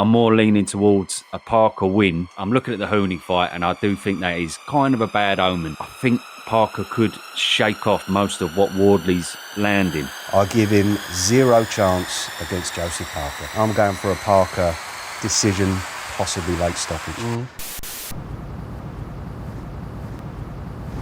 I'm more leaning towards a Parker win. I'm looking at the Hooney fight, and I do think that is kind of a bad omen. I think Parker could shake off most of what Wardley's landing. I give him zero chance against Josie Parker. I'm going for a Parker decision, possibly late stoppage.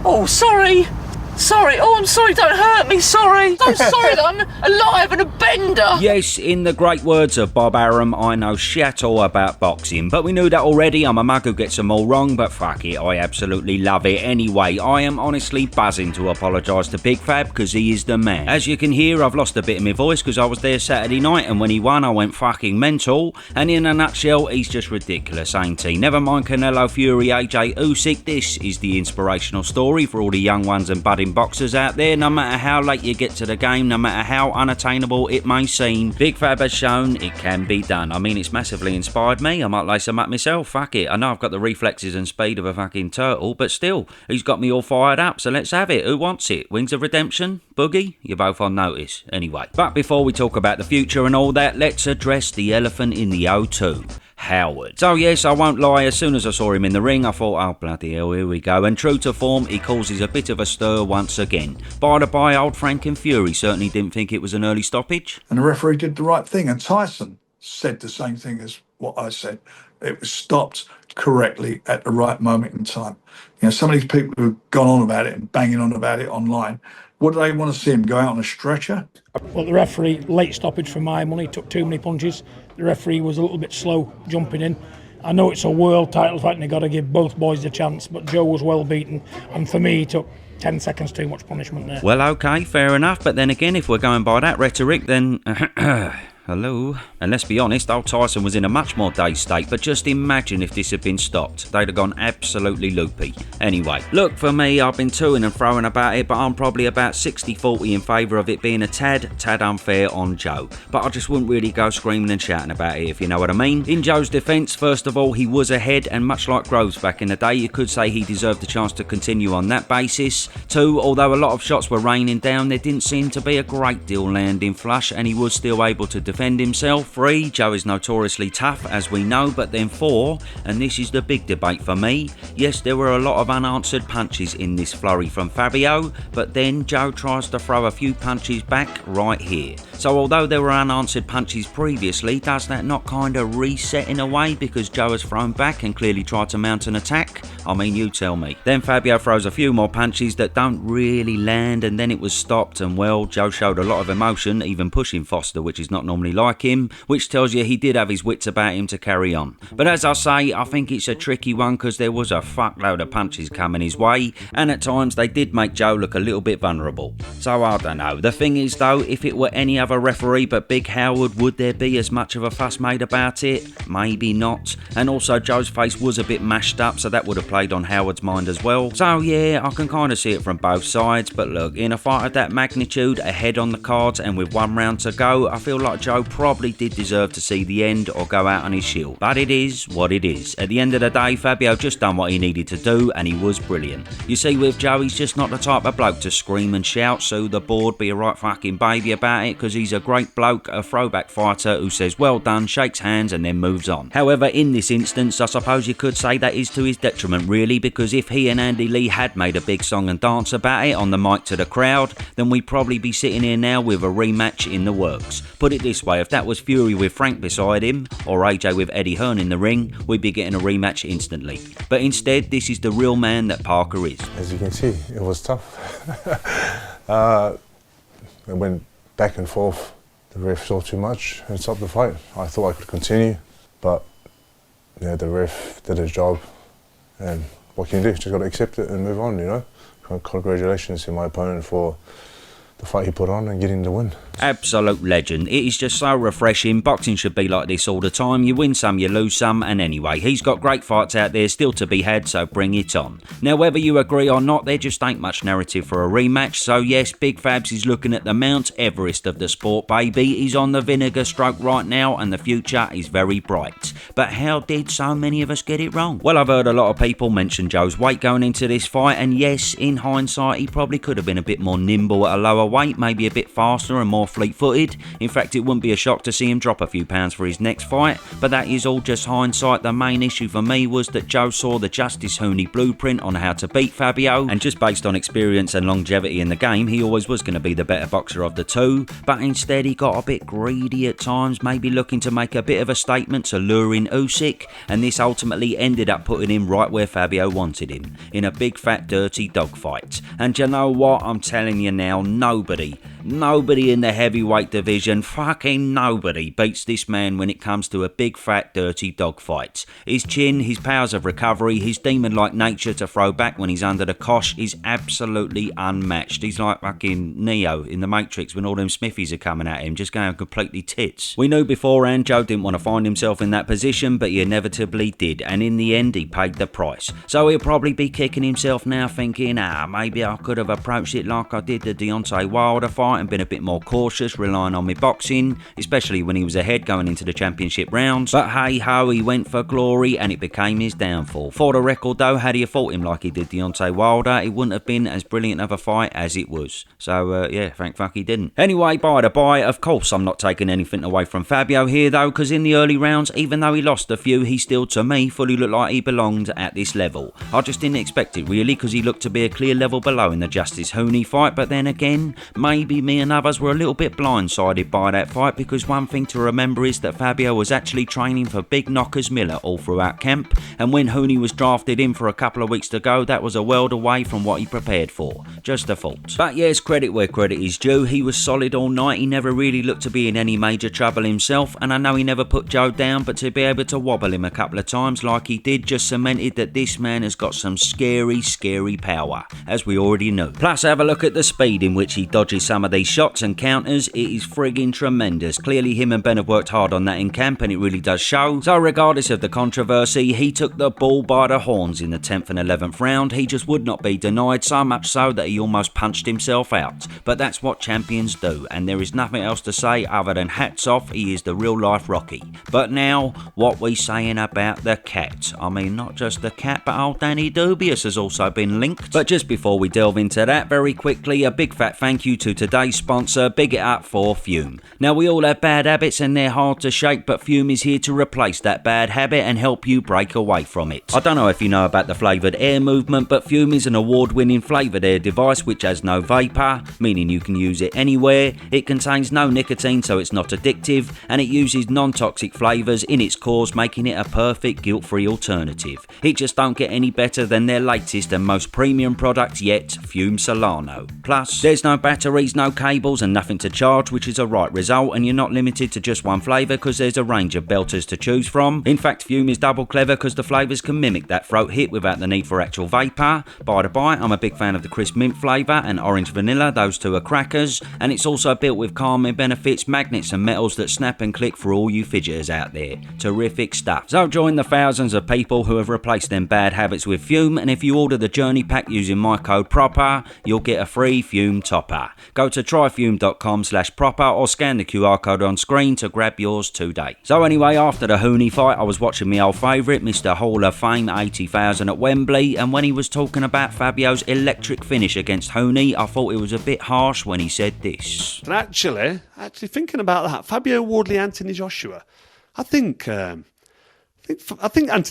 Oh, sorry. Sorry. Oh, I'm sorry. Don't hurt me. Sorry. I'm sorry that I'm alive and a bender. Yes, in the great words of Bob Arum, I know shat all about boxing. But we knew that already. I'm a mug who gets them all wrong, but fuck it, I absolutely love it. Anyway, I am honestly buzzing to apologise to Big Fab because he is the man. As you can hear, I've lost a bit of my voice because I was there Saturday night, and when he won, I went fucking mental. And in a nutshell, he's just ridiculous, ain't he? Never mind Canelo, Fury, AJ Usyk. This is the inspirational story for all the young ones and budding boxers out there. No matter how late you get to the game, no matter how unattainable it may seem, Big Fab has shown it can be done. I mean, it's massively inspired me. I might lace them up myself, fuck it. I know I've got the reflexes and speed of a fucking turtle, but still, he's got me all fired up, so let's have it. Who wants it? Wings of Redemption? Boogie? You're both on notice. Anyway, but before we talk about the future and all that, let's address the elephant in the O2. Howard. So yes, I won't lie, as soon as I saw him in the ring, I thought, oh bloody hell, here we go. And true to form, he causes a bit of a stir once again. By the by, old Frank and Fury certainly didn't think it was an early stoppage. And the referee did the right thing, and Tyson said the same thing as what I said. It was stopped correctly at the right moment in time. You know, some of these people who've gone on about it and banging on about it online, what do they want to see him go out on a stretcher? Well, the referee, late stoppage for my money, took too many punches. The referee was a little bit slow jumping in. I know it's a world title fight and they've got to give both boys a chance, but Joe was well beaten, and for me he took 10 seconds too much punishment there. Well, okay, fair enough, but then again, if we're going by that rhetoric, then... Hello? And let's be honest, old Tyson was in a much more dazed state, but just imagine if this had been stopped. They'd have gone absolutely loopy. Anyway, look, for me, I've been toing and throwing about it, but I'm probably about 60-40 in favour of it being a tad unfair on Joe. But I just wouldn't really go screaming and shouting about it, if you know what I mean. In Joe's defence, first of all, he was ahead, and much like Groves back in the day, you could say he deserved the chance to continue on that basis. Two, although a lot of shots were raining down, there didn't seem to be a great deal landing flush, and he was still able to defend himself. 3, Joe is notoriously tough, as we know, but then 4, and this is the big debate for me, yes, there were a lot of unanswered punches in this flurry from Fabio, but then Joe tries to throw a few punches back right here. So although there were unanswered punches previously, does that not kind of reset in a way because Joe has thrown back and clearly tried to mount an attack? I mean, you tell me. Then Fabio throws a few more punches that don't really land, and then it was stopped, and well, Joe showed a lot of emotion, even pushing Foster, which is not normally like him, which tells you he did have his wits about him to carry on. But as I say, I think it's a tricky one because there was a fuckload of punches coming his way, and at times they did make Joe look a little bit vulnerable. So I don't know. The thing is though, if it were any other referee but Big Howard, would there be as much of a fuss made about it? Maybe not. And also Joe's face was a bit mashed up, so that would have played on Howard's mind as well. So yeah, I can kind of see it from both sides, but look, in a fight of that magnitude, ahead on the cards and with 1 round to go, I feel like Joe probably did deserve to see the end or go out on his shield. But it is what it is. At the end of the day, Fabio just done what he needed to do, and he was brilliant. You see, with Joe, he's just not the type of bloke to scream and shout, so the board be a right fucking baby about it, because he's a great bloke, a throwback fighter who says well done, shakes hands and then moves on. However, in this instance, I suppose you could say that is to his detriment really, because if he and Andy Lee had made a big song and dance about it on the mic to the crowd, then we'd probably be sitting here now with a rematch in the works. Put it this way, if that was Fury with Frank beside him, or AJ with Eddie Hearn in the ring, we'd be getting a rematch instantly. But instead, this is the real man that Parker is. As you can see, it was tough. It went back and forth. The ref saw too much and stopped the fight. I thought I could continue, but yeah, the ref did his job, and what can you do? Just got to accept it and move on, you know. Congratulations to my opponent for the fight he put on and getting the win. Absolute legend. It is just so refreshing. Boxing should be like this all the time. You win some, you lose some, and anyway, he's got great fights out there still to be had, so bring it on. Now, whether you agree or not, there just ain't much narrative for a rematch, so yes, Big Fabs is looking at the Mount Everest of the sport, baby. He's on the vinegar stroke right now, and the future is very bright. but how did so many of us get it wrong? Well, I've heard a lot of people mention Joe's weight going into this fight, and yes, in hindsight, he probably could have been a bit more nimble at a lower weight, maybe a bit faster and more fleet-footed. In fact, it wouldn't be a shock to see him drop a few pounds for his next fight, but that is all just hindsight. The main issue for me was that Joe saw the Justice Hooney blueprint on how to beat Fabio, and just based on experience and longevity in the game, he always was going to be the better boxer of the two, but instead he got a bit greedy at times, maybe looking to make a bit of a statement to lure in Usyk, and this ultimately ended up putting him right where Fabio wanted him, in a big fat dirty dogfight. And you know what, I'm telling you now, nobody in the heavyweight division, fucking nobody, beats this man when it comes to a big fat dirty dogfight. His chin, his powers of recovery, his demon-like nature to throw back when he's under the cosh is absolutely unmatched. He's like fucking Neo in the Matrix when all them Smithies are coming at him, just going completely tits. We knew beforehand Joe didn't want to find himself in that position, but he inevitably did, and in the end he paid the price. So he'll probably be kicking himself now thinking, maybe I could have approached it like I did the Deontay Wilder fight and been a bit more cautious, relying on my boxing, especially when he was ahead going into the championship rounds. But hey ho, he went for glory and it became his downfall. For the record though, had he fought him like he did Deontay Wilder, it wouldn't have been as brilliant of a fight as it was. So yeah, thank fuck he didn't. Anyway, by the by, of course I'm not taking anything away from Fabio here though, because in the early rounds, even though he lost a few, he still to me fully looked like he belonged at this level. I just didn't expect it really, because he looked to be a clear level below in the Justice Hooney fight, but then again, maybe me and others were a little bit blindsided by that fight, because one thing to remember is that Fabio was actually training for Big Knockers Miller all throughout camp, and when Hooney was drafted in for a couple of weeks to go, that was a world away from what he prepared for. Just a fault. But yes, credit where credit is due, he was solid all night, he never really looked to be in any major trouble himself, and I know he never put Joe down, but to be able to wobble him a couple of times like he did just cemented that this man has got some scary power, as we already know. Plus, have a look at the speed in which he dodges some of these shots and counters, it is frigging tremendous. Clearly him and Ben have worked hard on that in camp and it really does show. So regardless of the controversy, he took the bull by the horns in the 10th and 11th round. He just would not be denied, so much so that he almost punched himself out. But that's what champions do, and there is nothing else to say other than hats off, he is the real life Rocky. But now, what we saying about the cat? I mean, not just the cat, but old Danny Dubious has also been linked. But just before we delve into that, very quickly, a big fat thank you to today's sponsor, Big It Up for Fume. Now, we all have bad habits and they're hard to shake, but Fume is here to replace that bad habit and help you break away from it. I don't know if you know about the flavoured air movement, but Fume is an award-winning flavoured air device which has no vapour, meaning you can use it anywhere. It contains no nicotine, so it's not addictive, and it uses non-toxic flavours in its cores, making it a perfect guilt-free alternative. It just don't get any better than their latest and most premium product yet, Fume Solano. Plus, there's no batteries, no cables and nothing to charge, which is a right result, and you're not limited to just one flavour because there's a range of belters to choose from. In fact, Fume is double clever because the flavours can mimic that throat hit without the need for actual vapour. By the by, I'm a big fan of the crisp mint flavour and orange vanilla, those two are crackers, and it's also built with calming benefits, magnets and metals that snap and click for all you fidgeters out there. Terrific stuff. So join the thousands of people who have replaced them bad habits with Fume, and if you order the journey pack using my code PROPER, you'll get a free Fume topper. Go to tryfume.com/proper or scan the QR code on screen to grab yours today. So anyway, after the Hooney fight, I was watching my old favourite, Mr. Hall of Fame 80,000 at Wembley, and when he was talking about Fabio's electric finish against Hooney, I thought it was a bit harsh when he said this. And actually thinking about that, Fabio Wardley, Anthony Joshua, I think Anthony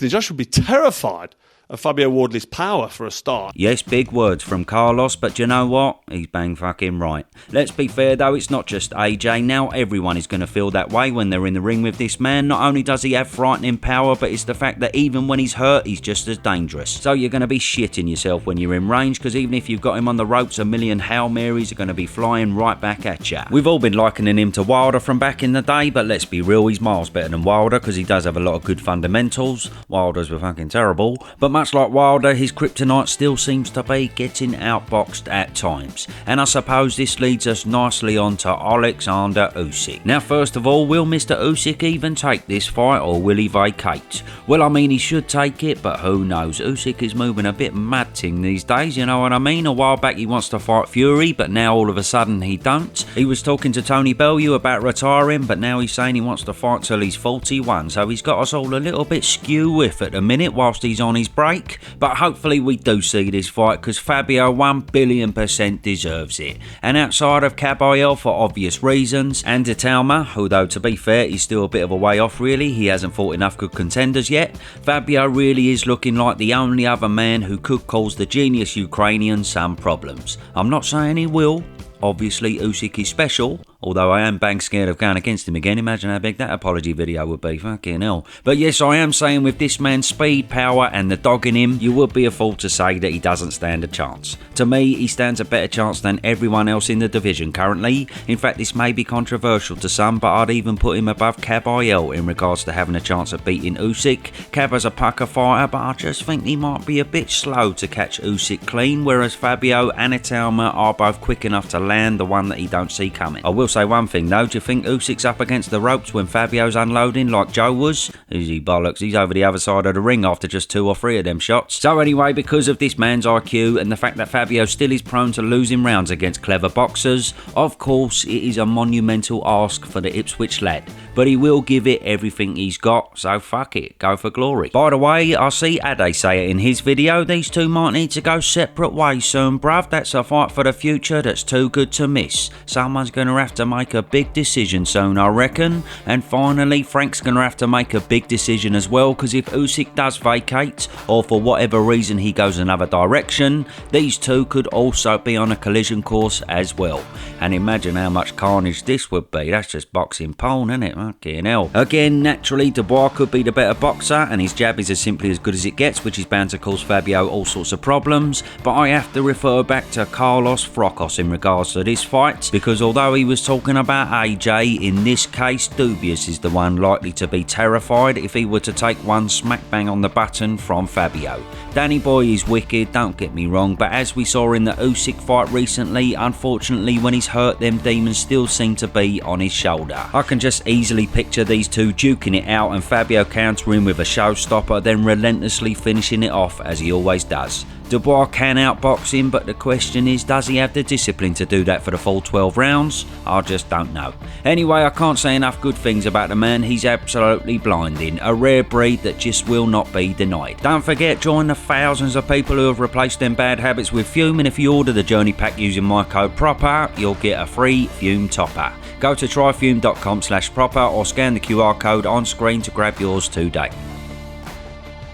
Joshua would be terrified of Fabio Wardley's power for a start. Yes, big words from Carlos, but you know what? He's bang fucking right. Let's be fair though, it's not just AJ. Now everyone is going to feel that way when they're in the ring with this man. Not only does he have frightening power, but it's the fact that even when he's hurt, he's just as dangerous. So you're going to be shitting yourself when you're in range, because even if you've got him on the ropes, a million Hail Marys are going to be flying right back at you. We've all been likening him to Wilder from back in the day, but let's be real, he's miles better than Wilder, because he does have a lot of good fundamentals. Wilder's were fucking terrible, but much like Wilder, his kryptonite still seems to be getting outboxed at times. And I suppose this leads us nicely on to Alexander Usyk. Now first of all, will Mr. Usyk even take this fight or will he vacate? Well, I mean, he should take it, but who knows? Usyk is moving a bit mad ting these days, you know what I mean? A while back he wants to fight Fury, but now all of a sudden he don't. He was talking to Tony Bellew about retiring, but now he's saying he wants to fight till he's 41, so he's got us all a little bit skew with at the minute whilst he's on his break. But hopefully we do see this fight, because Fabio 1,000,000,000% deserves it. And outside of Caballero, for obvious reasons, and De Talma, although to be fair he's still a bit of a way off really, he hasn't fought enough good contenders yet, Fabio really is looking like the only other man who could cause the genius Ukrainian some problems. I'm not saying he will. Obviously Usyk is special, although I am bang scared of going against him again. Imagine how big that apology video would be, fucking hell. But yes, I am saying with this man's speed, power and the dog in him, you would be a fool to say that he doesn't stand a chance. To me, he stands a better chance than everyone else in the division currently. In fact, this may be controversial to some, but I'd even put him above Caballero in regards to having a chance of beating Usyk. Caba's a pucker fighter, but I just think he might be a bit slow to catch Usyk clean, whereas Fabio and Italma are both quick enough to land the one that he don't see coming. I will say one thing though, do you think Usyk's up against the ropes when Fabio's unloading like Joe was? Easy bollocks, he's over the other side of the ring after just 2 or 3 of them shots. So anyway, because of this man's IQ and the fact that Fabio still is prone to losing rounds against clever boxers, of course it is a monumental ask for the Ipswich lad. But he will give it everything he's got, so fuck it, go for glory. By the way, I see Ade say it in his video, these two might need to go separate ways soon, bruv. That's a fight for the future that's too good to miss. Someone's gonna have to make a big decision soon, I reckon. And finally, Frank's gonna have to make a big decision as well, because if Usyk does vacate, or for whatever reason he goes another direction, these two could also be on a collision course as well. And imagine how much carnage this would be. That's just boxing porn, isn't it? Fucking hell. Again, naturally, Dubois could be the better boxer, and his jab is as simply as good as it gets, which is bound to cause Fabio all sorts of problems. But I have to refer back to Carlos Frocos in regards to this fight, because although he was talking about AJ, in this case, Dubious is the one likely to be terrified if he were to take one smack bang on the button from Fabio. Danny Boy is wicked, don't get me wrong, but as we saw in the Usyk fight recently, unfortunately when he's hurt, them demons still seem to be on his shoulder. I can just easily picture these two duking it out and Fabio countering with a showstopper, then relentlessly finishing it off as he always does. Dubois can outbox him, but the question is, does he have the discipline to do that for the full 12 rounds? I just don't know. Anyway, I can't say enough good things about the man. He's absolutely blinding. A rare breed that just will not be denied. Don't forget, join the thousands of people who have replaced them bad habits with Fume, and if you order the Journey Pack using my code PROPER, you'll get a free Fume topper. Go to tryfume.com/proper or scan the QR code on screen to grab yours today.